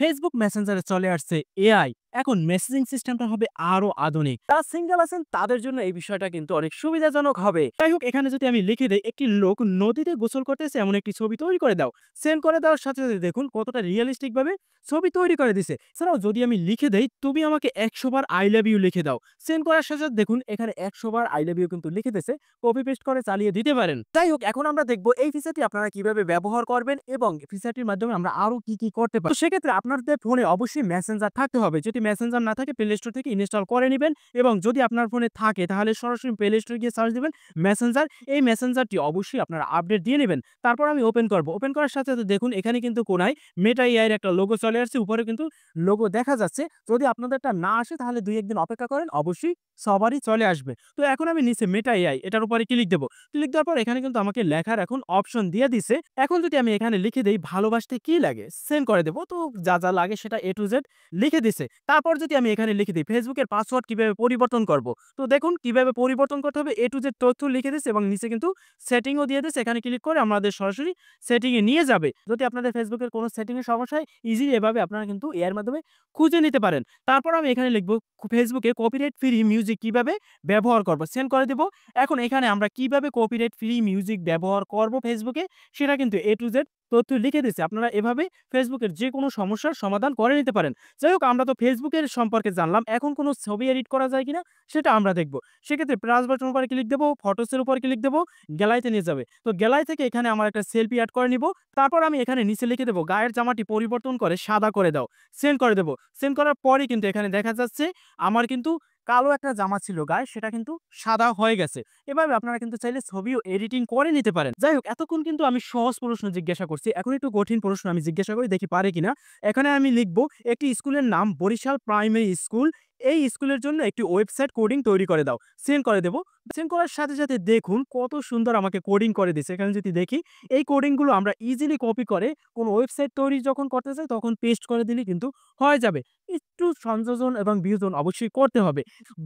Facebook মেসেঞ্জারে চলে আসছে এআই। এখন মেসেজিং সিস্টেমটা হবে আরো আধুনিক। যারা সিঙ্গেল আছেন তাদের জন্য এই বিষয়টা কিন্তু অনেক সুবিধাজনক হবে। যাই হোক, এখানে যদি আমি লিখে দেই একটি লোক নদীতে গোসল করতেছে এমন একটি ছবি তৈরি করে দাও। সেন্ড করে দেওয়ার সাথে সাথে দেখুন কতটা রিয়েলিস্টিক ভাবে ছবি তৈরি করে দিছে। এছাড়াও যদি আমি লিখে দেই তুমি আমাকে ১০০ বার আই লাভ ইউ লিখে দাও। সেন্ড করার সাথে সাথে দেখুন এখানে ১০০ বার আই লাভ ইউ কিন্তু লিখে দিছে। কপি পেস্ট করে চালিয়ে দিতে পারেন। যাই হোক, এখন আমরা দেখব এই ফিচারটি আপনারা কিভাবে ব্যবহার করবেন এবং ফিচারটির মাধ্যমে আমরা আরো কি করতে পারি। তো সেক্ষেত্রে আপনাদের ফোনে অবশ্যই মেসেঞ্জার থাকতে হবে। যদি মেসেঞ্জার না থাকে প্লে স্টোর থেকে ইনস্টল করে নিবেন এবং যদি আপনার ফোনে থাকে তাহলে সরাসরি প্লে স্টোরে গিয়ে সার্চ দিবেন মেসেঞ্জার। এই মেসেঞ্জারটি অবশ্যই আপনারা আপডেট দিয়ে নেবেন। তারপর আমি ওপেন করব। ওপেন করার সাথে সাথে দেখুন এখানে কিন্তু কোনায় মেটা এআই এর একটা লোগো চলে আসছে। উপরে কিন্তু লোগো দেখা যাচ্ছে। যদি আপনাদেরটা না আসে তাহলে ২-১ দিন অপেক্ষা করেন, অবশ্যই সবারই চলে আসবে। তো এখন আমি নিচে মেটা এআই এটার উপরে ক্লিক দেব। ক্লিক দেওয়ার পর এখানে কিন্তু আমাকে লেখার এখন অপশন দিয়ে দিছে। এখন যদি আমি এখানে লিখে দেই ভালোবাসতে কি লাগে? সেন্ড করে দেব। তো যা লাগে সেটা A to Z লিখে দিছে। তারপর যদি আমি এখানে লিখে দিই ফেসবুকের পাসওয়ার্ড কিভাবে পরিবর্তন করব? তো দেখুন কিভাবে পরিবর্তন করতে হবে A to Z তথ্য লিখে দিছে এবং নিচে কিন্তু সেটিং ও দিয়ে দিছে। এখানে ক্লিক করে আমাদের সরাসরি সেটিং এ নিয়ে যাবে। যদি আপনাদের ফেসবুকের কোনো সেটিং এর সমস্যা হয় ইজিলি এভাবে আপনারা কিন্তু এর মাধ্যমে খুঁজে নিতে পারেন। তারপর আমি এখানে লিখব ফেসবুকে কপিরাইট ফ্রি মিউজিক কিভাবে ব্যবহার করব? সেন্ড করে দেব। এখন এখানে আমরা কিভাবে কপিরাইট ফ্রি মিউজিক ব্যবহার করব ফেসবুকে সেটা কিন্তু A to Z তথ্য লিখে দিছে। আপনারা এভাবে ফেসবুকের যেকোনো সমস্যার সমাধান করে নিতে পারেন। যাই হোক, আমরা তো ফেসবুকের সম্পর্কে জানলাম। এখন কোনো ছবি এডিট করা যায় কিনা সেটা আমরা দেখব। সেক্ষেত্রে প্লাস বাটনের উপরে ক্লিক দেব, ফটোস এর উপর ক্লিক দেব, গ্যালারিতে নিয়ে যাবে। তো গ্যালারি থেকে এখানে আমার একটা সেলফি এড করে নিব। তারপর আমি এখানে নিচে লিখে দেব গায়ের জামাটি পরিবর্তন করে সাদা করে দাও। সেন্ড করে দেব। সেন্ড করার পরেই কিন্তু এখানে দেখা যাচ্ছে আমার কিন্তু কালো একটা জামা ছিল গায়ে, সেটা কিন্তু সাদা হয়ে গেছে। এভাবে আপনারা কিন্তু চাইলে ছবিও এডিটিং করে নিতে পারেন। যাই হোক, এতক্ষণ কিন্তু আমি সহজ প্রশ্ন জিজ্ঞাসা করছি। এখন একটু কঠিন প্রশ্ন আমি জিজ্ঞাসা করি, দেখি পারে কিনা। এখানে আমি লিখব একটি স্কুলের নাম বরিশাল প্রাইমারি স্কুল। এই স্কুলের জন্য একটি ওয়েবসাইট কোডিং তৈরি করে দাও। সেন্ড করে দেব। সেন্ড করার সাথে সাথে দেখুন কত সুন্দর আমাকে কোডিং করে দিছে। এখানে যদি দেখি এই কোডিং গুলো আমরা ইজিলি কপি করে কোন ওয়েবসাইট তৈরি যখন করতে চাই তখন পেস্ট করে দিলে কিন্তু হয়ে যাবে। একটু সংযোজন এবং বিয়োজন অবশ্যই করতে হবে।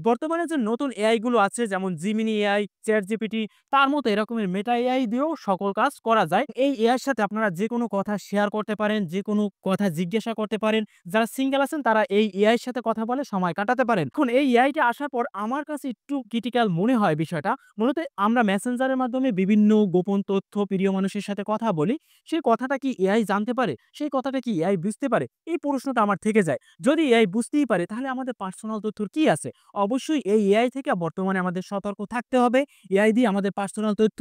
বর্তমানে যে নতুন এআই গুলো আছে যেমন জিমিনি এআই, চ্যাটজিপিটি, তার মতো এরকমের মেটা এআই দিয়েও সকল কাজ করা যায়। এই এআই এর সাথে আপনারা যেকোনো কথা শেয়ার করতে পারেন, যেকোনো কথা জিজ্ঞাসা করতে পারেন। যারা সিঙ্গেল আছেন তারা এই এআই এর সাথে কথা বলে সময় কাটাতে পারেন। এখন এই এআইটা আসার পর আমার কাছে একটু ক্রিটিক্যাল মনে হয় বিষয়টা। মূলত আমরা মেসেঞ্জারের মাধ্যমে বিভিন্ন গোপন তথ্য প্রিয় মানুষের সাথে কথা বলি। সেই কথাটা কি এআই জানতে পারে? সেই কথাটা কি এআই বুঝতে পারে? এই প্রশ্নটা আমার থেকে যায়। যদি এআই বুঝতেই পারে তাহলে আমাদের পার্সোনাল তথ্যর কি আছে? অবশ্যই এই এআই থেকে বর্তমানে আমাদের সতর্ক থাকতে হবে। এআই দিয়ে আমাদের পার্সোনাল তথ্য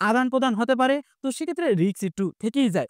আদান-প্রদান হতে পারে। তো সেক্ষেত্রে রিস্ক একটু থেকেই যায়।